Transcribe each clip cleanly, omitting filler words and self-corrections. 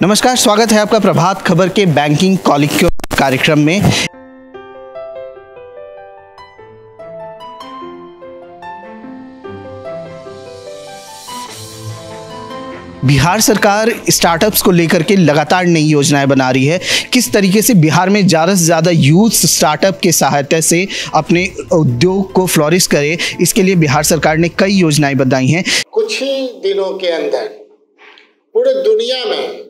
नमस्कार, स्वागत है आपका प्रभात खबर के बैंकिंग कॉलिक कार्यक्रम में। बिहार सरकार स्टार्टअप्स को लेकर के लगातार नई योजनाएं बना रही है। किस तरीके से बिहार में ज़्यादा से ज़्यादा यूथ स्टार्टअप के सहायता से अपने उद्योग को फ्लोरिश करे, इसके लिए बिहार सरकार ने कई योजनाएं बनाई हैं। कुछ ही दिनों के अंदर पूरे दुनिया में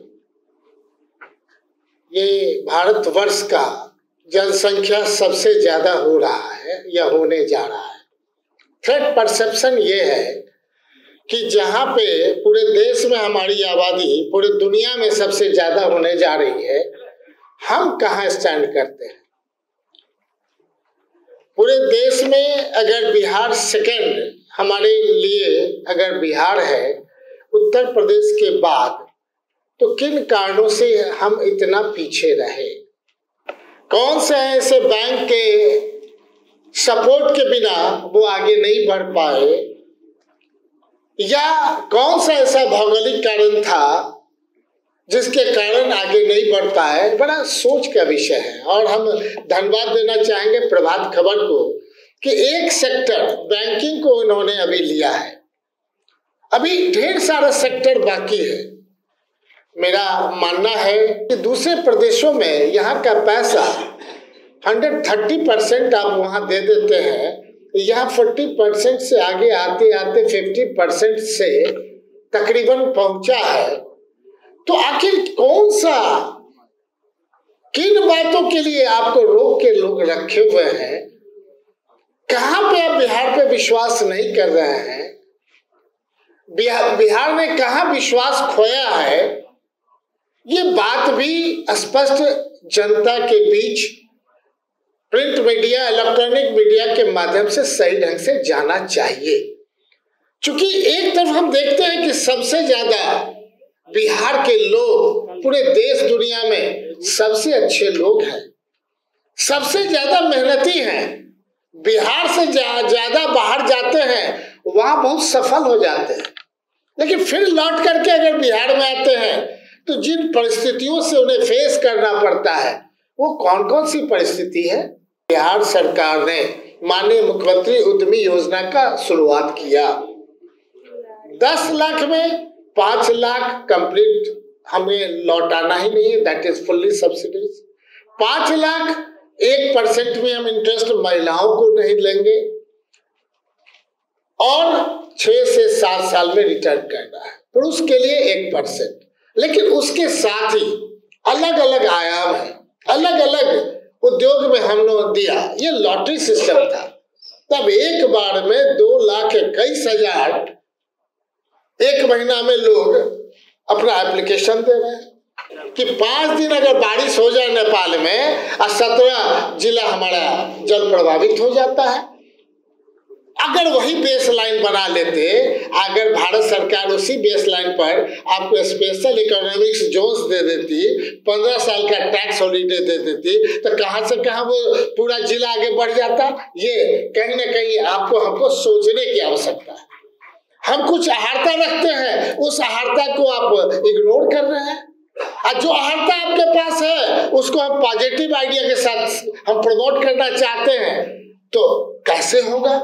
ये भारतवर्ष का जनसंख्या सबसे ज्यादा हो रहा है या होने जा रहा है। थ्रेट परसेप्शन ये है कि जहाँ पे पूरे देश में हमारी आबादी पूरे दुनिया में सबसे ज्यादा होने जा रही है, हम कहाँ स्टैंड करते हैं। पूरे देश में अगर बिहार सेकंड हमारे लिए अगर बिहार है उत्तर प्रदेश के बाद, तो किन कारणों से हम इतना पीछे रहे। कौन से ऐसे बैंक के सपोर्ट के बिना वो आगे नहीं बढ़ पाए, या कौन सा ऐसा भौगोलिक कारण था जिसके कारण आगे नहीं बढ़ पाए। बड़ा सोच का विषय है और हम धन्यवाद देना चाहेंगे प्रभात खबर को कि एक सेक्टर बैंकिंग को इन्होंने अभी लिया है। अभी ढेर सारा सेक्टर बाकी है। मेरा मानना है कि दूसरे प्रदेशों में यहाँ का पैसा 130% आप वहाँ दे देते हैं, यहाँ 40% से आगे आते आते 50% से तकरीबन पहुंचा है। तो आखिर कौन सा, किन बातों के लिए आपको रोक के लोग रखे हुए हैं? कहाँ पे आप बिहार पे विश्वास नहीं कर रहे हैं? बिहार ने कहाँ विश्वास खोया है? ये बात भी स्पष्ट जनता के बीच प्रिंट मीडिया, इलेक्ट्रॉनिक मीडिया के माध्यम से सही ढंग से जाना चाहिए। क्योंकि एक तरफ हम देखते हैं कि सबसे ज्यादा बिहार के लोग पूरे देश दुनिया में सबसे अच्छे लोग हैं, सबसे ज्यादा मेहनती हैं, बिहार से ज्यादा बाहर जाते हैं, वहां बहुत सफल हो जाते हैं। लेकिन फिर लौट करके अगर बिहार में आते हैं तो जिन परिस्थितियों से उन्हें फेस करना पड़ता है, वो कौन कौन सी परिस्थिति है। बिहार सरकार ने माननीय मुख्यमंत्री उद्यमी योजना का शुरुआत किया। 10 लाख में 5 लाख कंप्लीट हमें लौटाना ही नहीं है, that is fully subsidies. 5 lakh 1% में हम इंटरेस्ट महिलाओं को नहीं लेंगे और 6 से 7 साल में रिटर्न करना है, पुरुष के लिए 1%। लेकिन उसके साथ ही अलग अलग आयाम है, अलग अलग उद्योग में हम लोग दिया। ये लॉटरी सिस्टम था, तब एक बार में 2,21,000 एक महीना में लोग अपना एप्लीकेशन दे रहे हैं कि 5 दिन अगर बारिश हो जाए नेपाल में और 17 जिला हमारा जल प्रभावित हो जाता है। अगर वही बेस लाइन बना लेते, अगर भारत सरकार उसी बेस लाइन पर आपको स्पेशल इकोनॉमिक्स जोन्स दे देती, 15 साल का टैक्स हॉलिडे दे देती, तो कहां से कहां वो पूरा जिला आगे बढ़ जाता। ये कहीं ना कहीं आपको हमको सोचने की आवश्यकता है। हम कुछ अहारता रखते हैं, उस अहारता को आप इग्नोर कर रहे हैं, और जो अहारता आपके पास है उसको हम पॉजिटिव आइडिया के साथ हम प्रमोट करना चाहते हैं, तो कैसे होगा।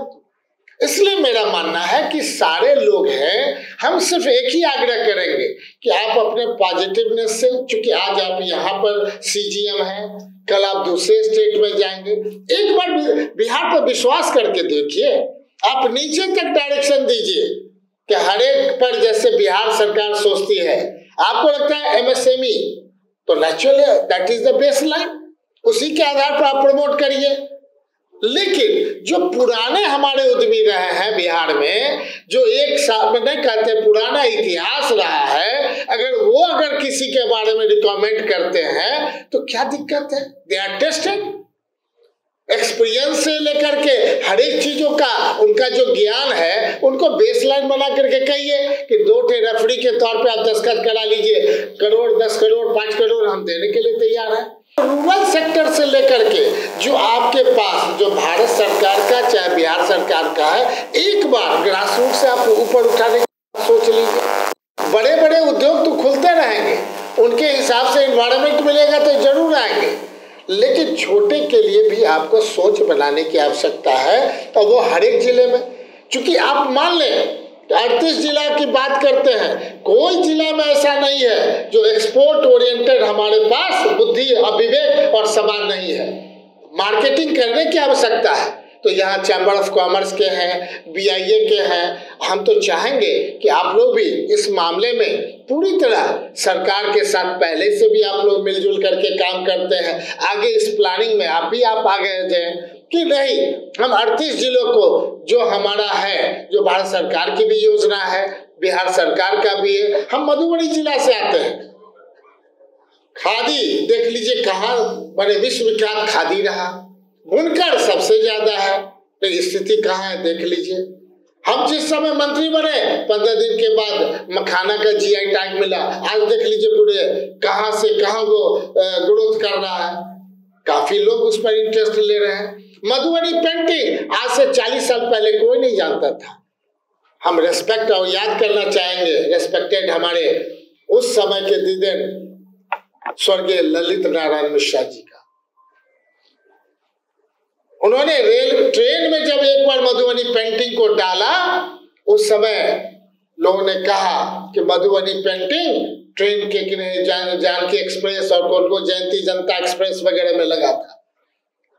इसलिए मेरा मानना है कि सारे लोग हैं, हम सिर्फ एक ही आग्रह करेंगे कि आप अपने पॉजिटिवनेस से, चूंकि आज आप यहाँ पर सीजीएम हैं, कल आप दूसरे स्टेट में जाएंगे, एक बार बिहार पर विश्वास करके देखिए। आप नीचे तक डायरेक्शन दीजिए कि हर एक पर जैसे बिहार सरकार सोचती है। आपको लगता है एमएसएमई, तो naturally that is the base line, उसी के आधार पर आप प्रमोट करिए। लेकिन जो पुराने हमारे उद्यमी रहे हैं बिहार में, जो एक साल में नहीं कहते पुराना इतिहास रहा है, अगर किसी के बारे में रिकमेंड करते हैं तो क्या दिक्कत है। दे आर टेस्टेड, एक्सपीरियंस से लेकर के हर एक चीजों का उनका जो ज्ञान है, उनको बेसलाइन बना करके कहिए कि 2 रेफरी के तौर पे आप दस्तखत करा लीजिए, करोड़ 10 करोड़ 5 करोड़ हम देने के लिए तैयार हैं। रूरल सेक्टर से लेकर के जो आपके पास जो भारत सरकार का चाहे बिहार सरकार का है, एक बार ग्रास रूट से आप ऊपर उठाने की सोच लीजिए। बड़े बड़े उद्योग तो खुलते रहेंगे, उनके उनके हिसाब से एनवायरनमेंट मिलेगा तो जरूर आएंगे, लेकिन छोटे के लिए भी आपको सोच बनाने की आवश्यकता है। तो वो हर एक जिले में, चूंकि आप मान लें 38 जिला की बात करते हैं, कोई जिला में ऐसा नहीं है जो एक्सपोर्ट ओरिएंटेड हमारे पास बुद्धि, विवेक और समाज नहीं है। मार्केटिंग करने की आवश्यकता है, तो यहाँ चैम्बर ऑफ कॉमर्स के हैं, BIA के हैं। हम तो चाहेंगे कि आप लोग भी इस मामले में पूरी तरह सरकार के साथ पहले से भी आप लोग मिलजुल करके काम करते हैं, आगे इस प्लानिंग में आप आगे जाएं कि नहीं, हम 38 जिलों को जो हमारा है, जो भारत सरकार की भी योजना है, बिहार सरकार का भी है। हम मधुबनी जिला से आते हैं, खादी देख लीजिए कहाँ बड़े विश्व विख्यात खादी रहा, बुनकर सबसे ज्यादा है, तो स्थिति कहाँ है देख लीजिए। हम जिस समय मंत्री बने 15 दिन के बाद मखाना का GI टैग मिला, आज देख लीजिए पूरे कहाँ से कहाँ वो ग्रोथ कर रहा है, काफी लोग उस पर इंटरेस्ट ले रहे हैं। मधुबनी पेंटिंग आज से 40 साल पहले कोई नहीं जानता था। हम रेस्पेक्ट और याद करना चाहेंगे रेस्पेक्टेड हमारे उस समय के दीदन स्वर्गीय ललित नारायण मिश्रा जी का। उन्होंने ट्रेन में जब एक बार मधुबनी पेंटिंग को डाला, उस समय लोगों ने कहा कि मधुबनी पेंटिंग ट्रेन के किनारे जानकी एक्सप्रेस और कोलको जयंती जनता एक्सप्रेस वगैरह में लगा था।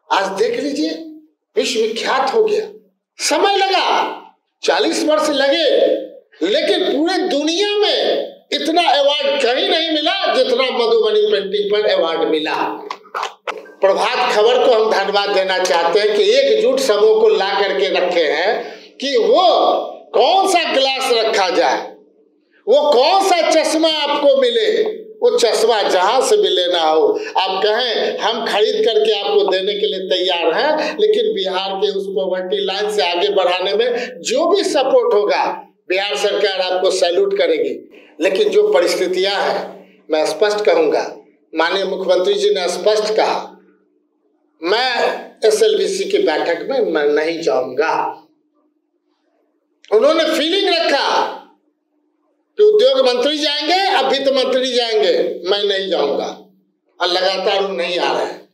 आज देख लीजिए विश्व विख्यात हो गया। समय लगा, 40 वर्ष लगे, लेकिन पूरे दुनिया में इतना अवार्ड कहीं नहीं मिला जितना मधुबनी पेंटिंग पर अवार्ड मिला। प्रभात खबर को हम धन्यवाद देना चाहते हैं कि एकजुट समूह को ला करके रखे हैं कि वो कौन सा ग्लास रखा जाए, वो कौन सा चश्मा आपको मिले, वो चश्मा जहां से भी लेना हो आप कहें हम खरीद करके आपको देने के लिए तैयार हैं। लेकिन बिहार के उस पॉवर्टी लाइन से आगे बढ़ाने में जो भी सपोर्ट होगा बिहार सरकार आपको सैल्यूट करेगी। लेकिन जो परिस्थितियां हैं, मैं स्पष्ट कहूंगा, माननीय मुख्यमंत्री जी ने स्पष्ट कहा, मैं SLBC की बैठक में मैं नहीं जाऊंगा। उन्होंने फीलिंग रखा कि उद्योग मंत्री जाएंगे, अब वित्त मंत्री जाएंगे, मैं नहीं जाऊंगा, और लगातार वो नहीं आ रहे हैं।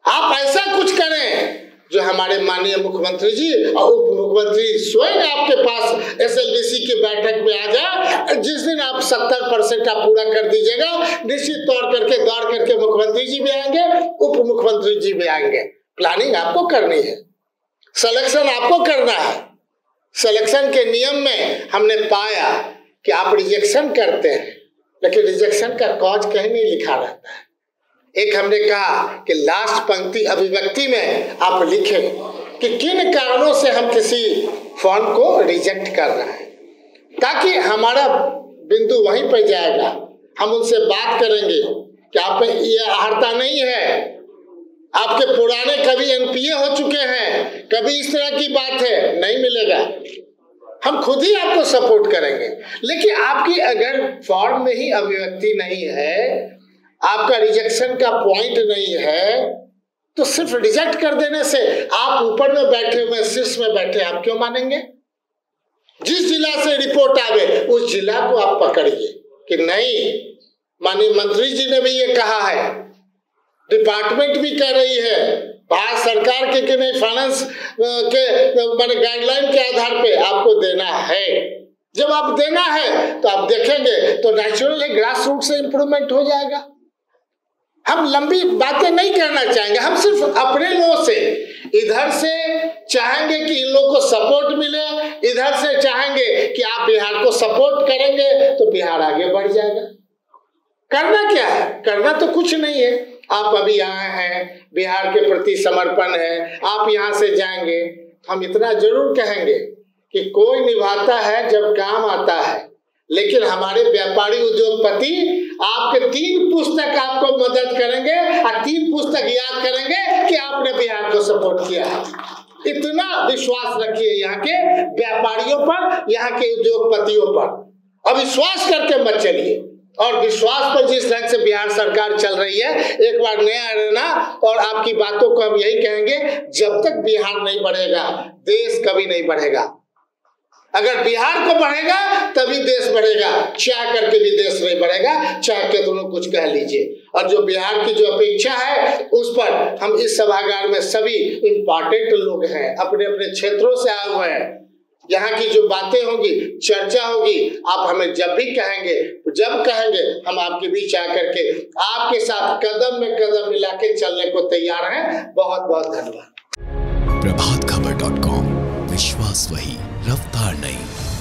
आप ऐसा कुछ करें जो हमारे माननीय मुख्यमंत्री जी और उप मुख्यमंत्री स्वयं आपके पास SLBC की बैठक में आ जाए। जिस दिन आप 70% का पूरा कर दीजिएगा, निश्चित तौर करके दौड़ करके मुख्यमंत्री जी भी आएंगे, उप मुख्यमंत्री जी भी आएंगे। प्लानिंग आपको करनी है, सिलेक्शन आपको करना है। सिलेक्शन के नियम में हमने पाया कि आप रिजेक्शन करते हैं, लेकिन रिजेक्शन का कॉज कहीं नहीं लिखा रहता है। एक हमने कहा कि लास्ट पंक्ति अभिव्यक्ति में आप लिखें कि किन कारणों से हम किसी फॉर्म को रिजेक्ट कर रहे हैं, ताकि हमारा बिंदु वहीं पर जाएगा। हम उनसे बात करेंगे कि आप में ये अर्हता नहीं है, आपके पुराने कभी NPA हो चुके हैं, कभी इस तरह की बात है, नहीं मिलेगा। हम खुद ही आपको सपोर्ट करेंगे। लेकिन आपकी अगर फॉर्म में ही अभिव्यक्ति नहीं है, आपका रिजेक्शन का पॉइंट नहीं है, तो सिर्फ रिजेक्ट कर देने से आप ऊपर में बैठे हुए शीर्ष में बैठे आप क्यों मानेंगे? जिस जिला से रिपोर्ट आवे उस जिला को आप पकड़िए कि नहीं, माननीय मंत्री जी ने भी ये कहा है, डिपार्टमेंट भी कह रही है, भारत सरकार के कि नहीं फाइनेंस के गाइडलाइन के आधार पे आपको देना है। जब आप देना है तो आप देखेंगे तो नेचुरली ग्रास रूट से इंप्रूवमेंट हो जाएगा। हम लंबी बातें नहीं करना चाहेंगे, हम सिर्फ अपने लोगों से, इधर से चाहेंगे कि इन लोगों को सपोर्ट मिले, इधर से चाहेंगे कि आप बिहार को सपोर्ट करेंगे तो बिहार आगे बढ़ जाएगा। करना क्या है? करना तो कुछ नहीं है। आप अभी आए हैं, बिहार के प्रति समर्पण है, आप यहाँ से जाएंगे, हम इतना जरूर कहेंगे कि कोई निभाता है जब काम आता है। लेकिन हमारे व्यापारी उद्योगपति आपके 3 पुस्तक आपको मदद करेंगे और 3 पुस्तक याद करेंगे कि आपने बिहार को सपोर्ट किया है। इतना विश्वास रखिए यहाँ के व्यापारियों पर, यहाँ के उद्योगपतियों पर। और विश्वास करके मत चलिए, और विश्वास पर जिस ढंग से बिहार सरकार चल रही है, एक बार नया रहना। और आपकी बातों को हम यही कहेंगे, जब तक बिहार नहीं बढ़ेगा देश कभी नहीं बढ़ेगा। अगर बिहार को बढ़ेगा तभी देश बढ़ेगा, चाह करके भी देश नहीं बढ़ेगा, चाहे कितनों कुछ कह लीजिए। और जो बिहार की जो अपेक्षा है उस पर हम इस सभागार में सभी इम्पोर्टेंट लोग हैं, अपने अपने क्षेत्रों से आए हुए हैं। यहाँ की जो बातें होगी, चर्चा होगी, आप हमें जब भी कहेंगे, जब कहेंगे हम आपके बीच आकर के आपके साथ कदम में कदम मिला के चलने को तैयार हैं। बहुत बहुत धन्यवाद। प्रभातखबर.com, विश्वास वही, रफ्तार नहीं।